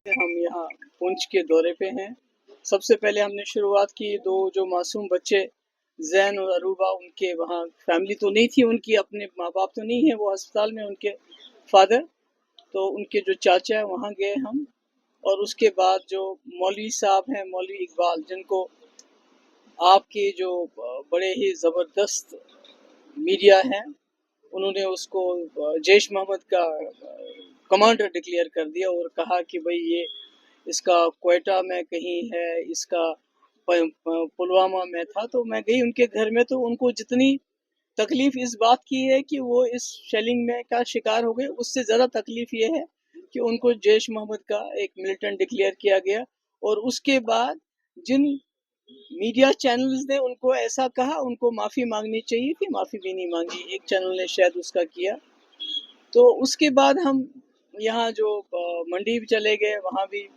से हम यहाँ पुंछ के दौरे पे हैं। सबसे पहले हमने शुरुआत की, दो जो मासूम बच्चे जैन और अरूबा, उनके वहाँ फैमिली तो नहीं थी, उनकी अपने माँ बाप तो नहीं है, वो अस्पताल में उनके फादर, तो उनके जो चाचा है वहाँ गए हम। और उसके बाद जो मौलवी साहब हैं, मौलवी इकबाल, जिनको आपके जो बड़े ही ज़बरदस्त मीडिया हैं, उन्होंने उसको जैश मोहम्मद का कमांडर डिक्लेयर कर दिया और कहा कि भाई ये इसका क्वेटा में कहीं है, इसका पुलवामा में था। तो मैं गई उनके घर में, तो उनको जितनी तकलीफ इस बात की है कि वो इस शेलिंग में का शिकार हो गए, उससे ज़्यादा तकलीफ ये है कि उनको जैश मोहम्मद का एक मिलिटेंट डिक्लेयर किया गया। और उसके बाद जिन मीडिया चैनल्स ने उनको ऐसा कहा, उनको माफ़ी मांगनी चाहिए थी, माफ़ी भी नहीं मांगी। एक चैनल ने शायद उसका किया। तो उसके बाद हम यहाँ जो मंडी भी चले गए, वहाँ भी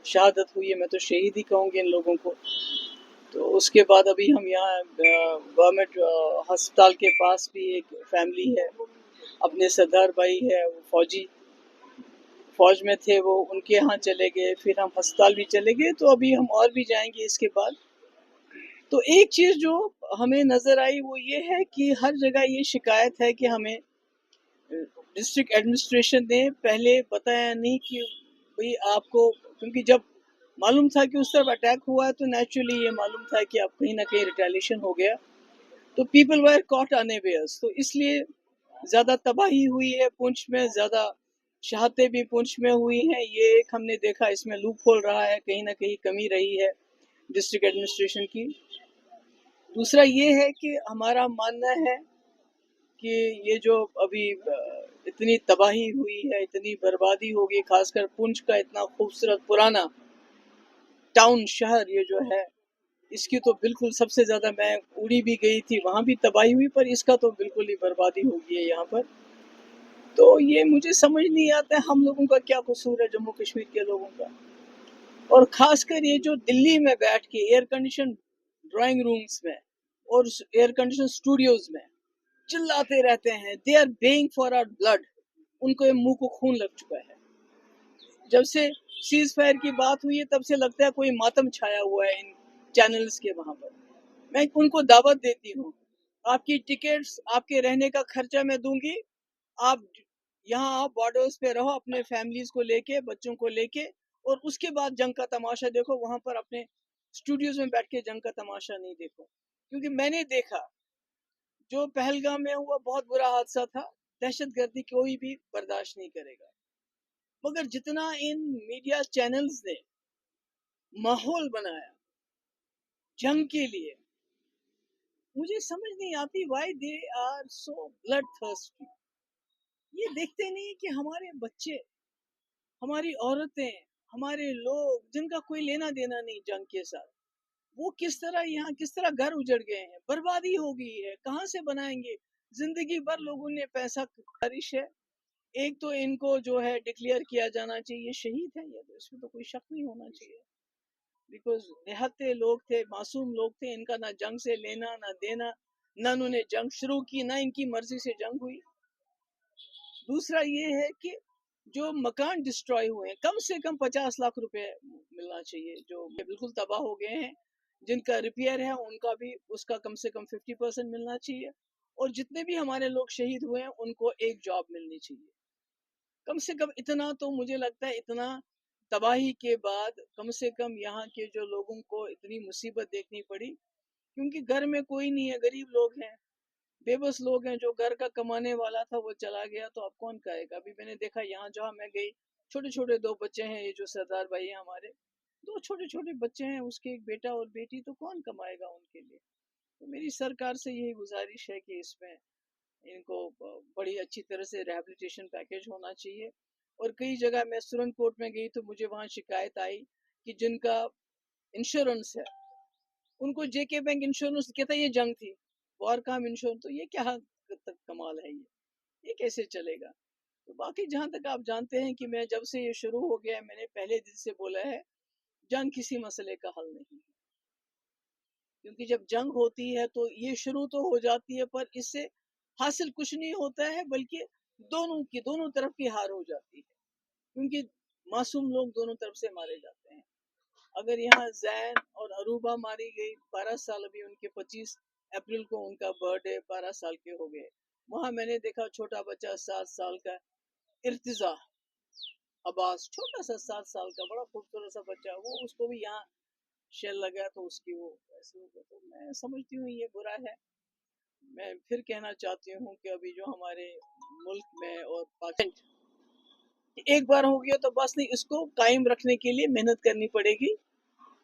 शहादत हुई है, मैं तो शहीद ही कहूँगी इन लोगों को। तो उसके बाद अभी हम यहाँ गवर्नमेंट अस्पताल के पास भी एक फैमिली है, अपने सरदार भाई है, वो फौज में थे, वो उनके यहाँ चले गए, फिर हम अस्पताल भी चले गए। तो अभी हम और भी जाएंगे इसके बाद। तो एक चीज़ जो हमें नज़र आई वो ये है कि हर जगह ये शिकायत है कि हमें डिस्ट्रिक्ट एडमिनिस्ट्रेशन ने पहले बताया नहीं कि भाई आपको, क्योंकि जब मालूम था कि उस तरफ अटैक हुआ है तो नेचुरली ये मालूम था कि अब कहीं ना कहीं रिटेलिएशन हो गया, तो पीपल वर कॉट अनअवेयर्स। तो इसलिए ज़्यादा तबाही हुई है पुंछ में, ज़्यादा शहादतें भी पुंछ में हुई हैं। ये एक हमने देखा, इसमें लूप होल रहा है, कहीं ना कहीं कमी रही है डिस्ट्रिक्ट एडमिनिस्ट्रेशन की। दूसरा ये है कि हमारा मानना है कि ये जो अभी इतनी तबाही हुई है, इतनी बर्बादी होगी, खासकर पुंछ का इतना खूबसूरत पुराना टाउन शहर ये जो है, इसकी तो बिल्कुल सबसे ज़्यादा, मैं उड़ी भी गई थी, वहाँ भी तबाही हुई, पर इसका तो बिल्कुल ही बर्बादी हो गई है यहाँ पर। तो ये मुझे समझ नहीं आता है हम लोगों का क्या कसूर है, जम्मू कश्मीर के लोगों का। और खासकर ये जो दिल्ली में बैठ के एयर कंडीशन ड्राइंग रूम्स में और एयर कंडीशन स्टूडियोज में चिल्लाते रहते हैं, they are being for our blood, उनको ये मुंह को खून लग चुका है। जब से सीज फायर की बात हुई है तब से लगता है कोई मातम छाया हुआ है इन चैनल्स के वहां पर। मैं उनको दावत देती हूँ, आपकी टिकट्स, आपके रहने का खर्चा मैं दूंगी, आप यहाँ आओ, बॉर्डर्स पे रहो अपने फैमिलीज को लेके, बच्चों को लेके, और उसके बाद जंग का तमाशा देखो। वहां पर अपने स्टूडियोज में बैठ के जंग का तमाशा नहीं देखो, क्योंकि मैंने देखा जो पहलगाम में हुआ बहुत बुरा हादसा था, दहशतगर्दी कोई भी बर्दाश्त नहीं करेगा। मगर जितना इन मीडिया चैनल्स ने माहौल बनाया जंग के लिए, मुझे समझ नहीं आती why they are so blood thirsty. ये देखते नहीं कि हमारे बच्चे, हमारी औरतें, हमारे लोग जिनका कोई लेना देना नहीं जंग के साथ, वो किस तरह यहाँ, किस तरह घर उजड़ गए हैं, बर्बादी हो गई है, कहाँ से बनाएंगे। जिंदगी भर लोगों ने पैसा, बारिश है। एक तो इनको जो है डिक्लेयर किया जाना चाहिए, शहीद है ये, तो इसमें तो कोई शक नहीं होना चाहिए, बिकॉज निहत्थे लोग थे, मासूम लोग थे, इनका ना जंग से लेना ना देना, ना उन्होंने जंग शुरू की, ना इनकी मर्जी से जंग हुई। दूसरा ये है कि जो मकान डिस्ट्रॉय हुए हैं, कम से कम 50 लाख रुपए मिलना चाहिए, जो बिल्कुल तबाह हो गए हैं, जिनका रिपेयर है उनका भी, उसका कम से कम 50% मिलना चाहिए। और जितने भी हमारे लोग शहीद हुए हैं उनको एक जॉब मिलनी चाहिए, कम से कम इतना। तो मुझे लगता है इतना तबाही के बाद कम से कम यहाँ के जो लोगों को इतनी मुसीबत देखनी पड़ी, क्योंकि घर में कोई नहीं है, गरीब लोग हैं, बेबस लोग हैं, जो घर का कमाने वाला था वो चला गया, तो अब कौन खाएगा। अभी मैंने देखा यहाँ जहाँ मैं गई, छोटे छोटे दो बच्चे हैं, ये जो सरदार भाई हैं हमारे, दो छोटे छोटे बच्चे हैं, उसके एक बेटा और बेटी, तो कौन कमाएगा उनके लिए। तो मेरी सरकार से यही गुजारिश है कि इसमें इनको बड़ी अच्छी तरह से रिहैबिलिटेशन पैकेज होना चाहिए। और कई जगह मैं सुरनकोट में गई तो मुझे वहाँ शिकायत आई कि जिनका इंश्योरेंस है उनको जेके बैंक इंश्योरेंस कहता है ये जंग थी, वॉर का हम इंश्योरेंस, तो ये क्या कमाल है, ये कैसे चलेगा। तो बाकी जहाँ तक आप जानते हैं कि मैं जब से ये शुरू हो गया, मैंने पहले दिन से बोला है, जंग किसी मसले का हल नहीं है, क्योंकि जब जंग होती है तो ये शुरू तो हो जाती है, पर इससे हासिल कुछ नहीं होता है, बल्कि दोनों तरफ की हार हो जाती है। क्योंकि मासूम लोग दोनों तरफ से मारे जाते हैं। अगर यहाँ जैन और अरूबा मारी गई, 12 साल, अभी उनके 25 अप्रैल को उनका बर्थडे, 12 साल के हो गए। वहाँ मैंने देखा छोटा बच्चा 7 साल का इर्तिजा अब्बास, छोटा सा 7 साल का बड़ा खूबसूरत सा बच्चा, वो उसको भी यहाँ शेल लगा तो उसकी वो ऐसे हो गया। तो मैं समझती हूँ ये बुरा है। मैं फिर कहना चाहती हूँ कि अभी जो हमारे मुल्क में और पाकिस्तान एक बार हो गया तो बस नहीं, इसको कायम रखने के लिए मेहनत करनी पड़ेगी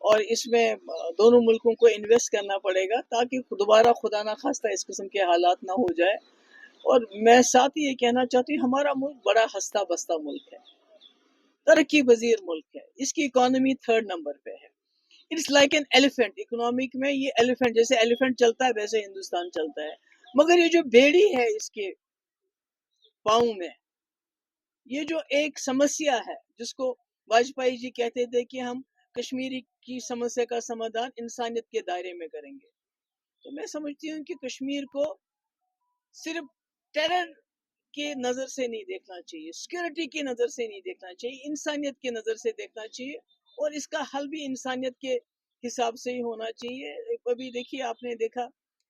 और इसमें दोनों मुल्कों को इन्वेस्ट करना पड़ेगा ताकि दोबारा खुदा ना खास्ता इस किस्म के हालात ना हो जाए। और मैं साथ ही ये कहना चाहती हूँ, हमारा मुल्क बड़ा हंसता बसता मुल्क है, तरक्की पजीर मुल्क है, इसकी इकोनॉमी 3rd नंबर पे है। It's like an elephant, economic में ये एलिफेंट, जैसे एलिफेंट चलता है वैसे हिंदुस्तान चलता है। मगर ये जो बेड़ी है इसके पाँव में, ये जो एक समस्या है जिसको वाजपेयी जी कहते थे कि हम कश्मीरी की समस्या का समाधान इंसानियत के दायरे में करेंगे, तो मैं समझती हूँ कि कश्मीर को सिर्फ टेरर के नजर से नहीं देखना चाहिए, सिक्योरिटी की नजर से नहीं देखना चाहिए, इंसानियत की नजर से देखना चाहिए और इसका हल भी इंसानियत के हिसाब से ही होना चाहिए। अभी देखिए, आपने देखा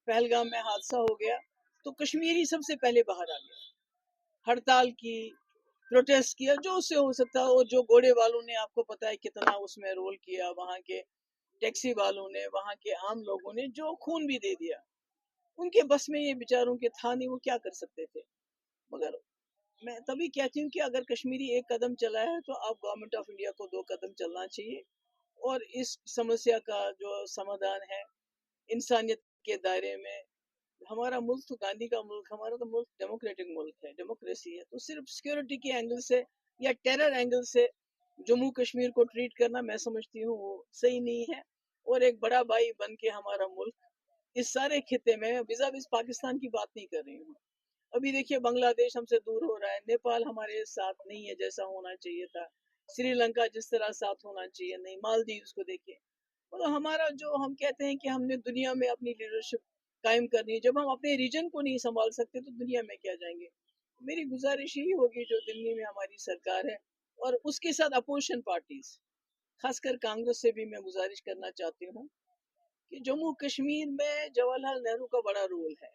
पहलगाम में हादसा हो गया तो कश्मीरी सबसे पहले बाहर आ गया, हड़ताल की, प्रोटेस्ट किया, जो उससे हो सकता है। और जो घोड़े वालों ने, आपको पता है कितना उसमें रोल किया, वहाँ के टैक्सी वालों ने, वहाँ के आम लोगों ने जो खून भी दे दिया, उनके बस में ये बेचारों के था नहीं, वो क्या कर सकते थे। मगर मैं तभी कहती हूँ कि अगर कश्मीरी एक कदम चला है तो अब गवर्नमेंट ऑफ इंडिया को 2 कदम चलना चाहिए और इस समस्या का जो समाधान है इंसानियत के दायरे में। हमारा मुल्क तो गांधी का मुल्क, हमारा तो मुल्क डेमोक्रेटिक मुल्क है, डेमोक्रेसी है, तो सिर्फ सिक्योरिटी के एंगल से या टेरर एंगल से जम्मू कश्मीर को ट्रीट करना मैं समझती हूँ वो सही नहीं है। और एक बड़ा भाई बन के हमारा मुल्क इस सारे खिते में, विजा विज पाकिस्तान की बात नहीं कर रही हूँ, अभी देखिए बांग्लादेश हमसे दूर हो रहा है, नेपाल हमारे साथ नहीं है जैसा होना चाहिए था, श्रीलंका जिस तरह साथ होना चाहिए नहीं, मालदीव को देखिए। मतलब हमारा जो हम कहते हैं कि हमने दुनिया में अपनी लीडरशिप कायम करनी है, जब हम अपने रीजन को नहीं संभाल सकते तो दुनिया में क्या जाएंगे। मेरी गुजारिश यही होगी जो दिल्ली में हमारी सरकार है और उसके साथ अपोजिशन पार्टीज, खासकर कांग्रेस से भी मैं गुजारिश करना चाहती हूँ कि जम्मू कश्मीर में जवाहरलाल नेहरू का बड़ा रोल है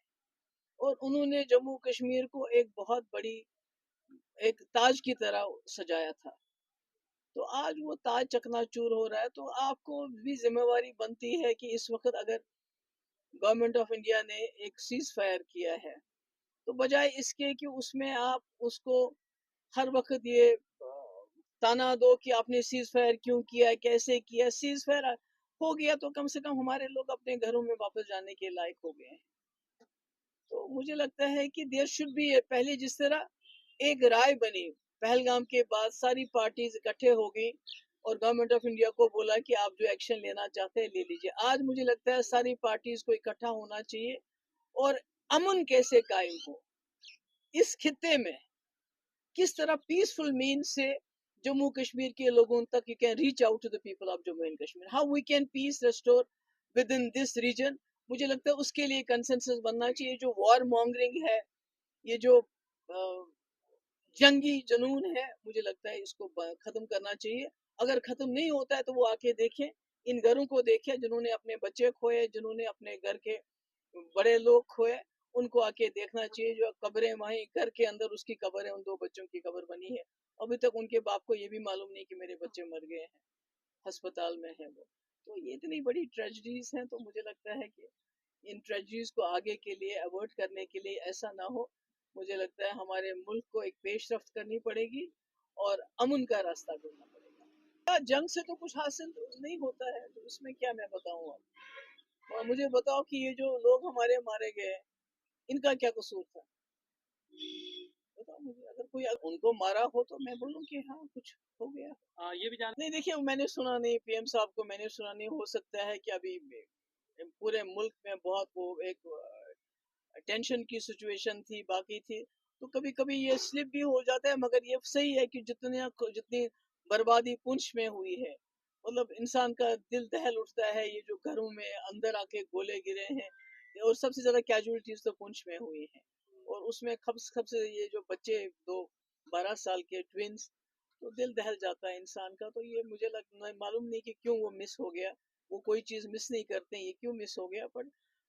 और उन्होंने जम्मू कश्मीर को एक बहुत बड़ी एक ताज की तरह सजाया था। तो आज वो ताज चकनाचूर हो रहा है, तो आपको भी जिम्मेवारी बनती है कि इस वक्त अगर गवर्नमेंट ऑफ इंडिया ने एक सीज फायर किया है तो बजाय इसके कि उसमें आप उसको हर वक्त ये ताना दो कि आपने सीज फायर क्यों किया, कैसे किया, सीज फायर हो गया तो कम से कम हमारे लोग अपने घरों में वापस जाने के लायक हो गए हैं। तो मुझे लगता है कि देयर शुड बी, पहले जिस तरह एक राय बनी पहलगाम के बाद, सारी पार्टीज इकट्ठे हो गई और गवर्नमेंट ऑफ इंडिया को बोला कि आप जो एक्शन लेना चाहते हैं ले लीजिए। आज मुझे लगता है सारी पार्टीज को इकट्ठा होना चाहिए और अमन कैसे कायम हो इस खित्ते में, किस तरह पीसफुल मीन से जम्मू कश्मीर के लोगों तक you can reach out to the people of Jammu and Kashmir, how we can peace restore within this region. मुझे लगता है उसके लिए कंसेंसस बनना चाहिए। जो वॉर मॉन्गरिंग है, ये जो जंगी जुनून है, मुझे लगता है इसको खत्म करना चाहिए। अगर खत्म नहीं होता है तो वो आके देखें, इन घरों को देखें जिन्होंने अपने बच्चे खोए, जिन्होंने अपने घर के बड़े लोग खोए, उनको आके देखना चाहिए। जो कब्रें वहीं घर के अंदर उसकी कब्र है, उन 2 बच्चों की कब्र बनी है, अभी तक उनके बाप को ये भी मालूम नहीं कि मेरे बच्चे मर गए हैं, अस्पताल में है वो। तो ये इतनी बड़ी ट्रेजेडीज हैं, तो मुझे लगता है कि इन ट्रेजेडीज को आगे के लिए अवॉइड करने के लिए ऐसा ना हो, मुझे लगता है हमारे मुल्क को एक पेशरफ्त करनी पड़ेगी और अमन का रास्ता ढूंढना पड़ेगा। जंग से तो कुछ हासिल नहीं होता है, तो इसमें क्या मैं बताऊं अब। और मुझे बताओ कि ये जो लोग हमारे मारे गए, इनका क्या कसूर था, बताओ मुझे। अगर कोई उनको मारा हो तो मैं बोलूं कि हाँ कुछ हो गया। ये भी जान नहीं, देखिए मैंने सुना नहीं, पीएम साहब को मैंने सुना नहीं, हो सकता है कि अभी पूरे मुल्क में बहुत वो एक टेंशन की सिचुएशन थी, बाकी थी, तो कभी कभी ये स्लिप भी हो जाता है। मगर ये सही है कि जितनी बर्बादी पुंछ में हुई है, मतलब इंसान का दिल दहल उठता है, ये जो घरों में अंदर आके गोले गिरे हैं, और सबसे ज्यादा कैजुअलिटीज तो पुंछ में हुई है। और उसमें खब्स खब्स ये जो बच्चे 2 12 साल के ट्विंस, تو دل دہل جاتا ہے انسان کا. تو یہ مجھے معلوم نہیں کہ کیوں وہ مس ہو گیا. وہ کوئی چیز مس نہیں کرتے، یہ کیوں مس ہو گیا؟ پر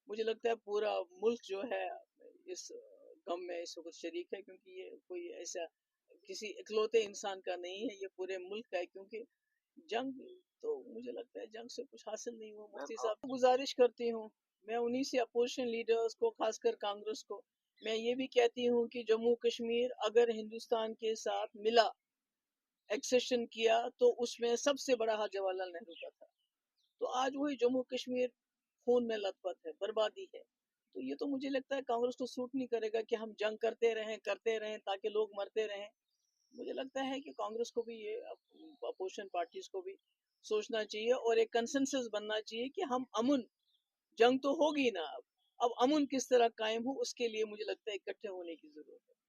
مجھے لگتا ہے پورا ملک جو ہے اس غم میں اس وقت شریک ہے، کیونکہ یہ کوئی ایسا کسی اکلوتے انسان کا نہیں ہے، یہ پورے ملک کا ہے. کیونکہ جنگ تو مجھے لگتا ہے جنگ سے کچھ حاصل نہیں ہوا. مفتی صاحب کو گزارش کرتی ہوں، میں انہی سے اپوزیشن لیڈرز کو، خاص کر کانگریس کو میں یہ بھی کہتی ہوں کہ جموں کشمیر اگر ہندوستان کے ساتھ ملا، ایکسیشن کیا، تو اس میں سب سے بڑا ہاتھ جواہر لال نہرو کا تھا. تو آج وہی جموں کشمیر خون میں لت پت ہے، بربادی ہے. تو یہ تو مجھے لگتا ہے کانگریس کو سوٹ نہیں کرے گا کہ ہم جنگ کرتے رہیں تاکہ لوگ مرتے رہیں. مجھے لگتا ہے کہ کانگریس کو بھی، یہ اپوزیشن پارٹیز کو بھی سوچنا چاہیے اور ایک کنسنسس بننا چاہیے کہ ہم امن، جنگ تو ہوگی نا، اب امن کس طرح قائم ہو، اس کے لیے مجھے لگتا ہے اکٹھے ہونے کی ضرورت ہے.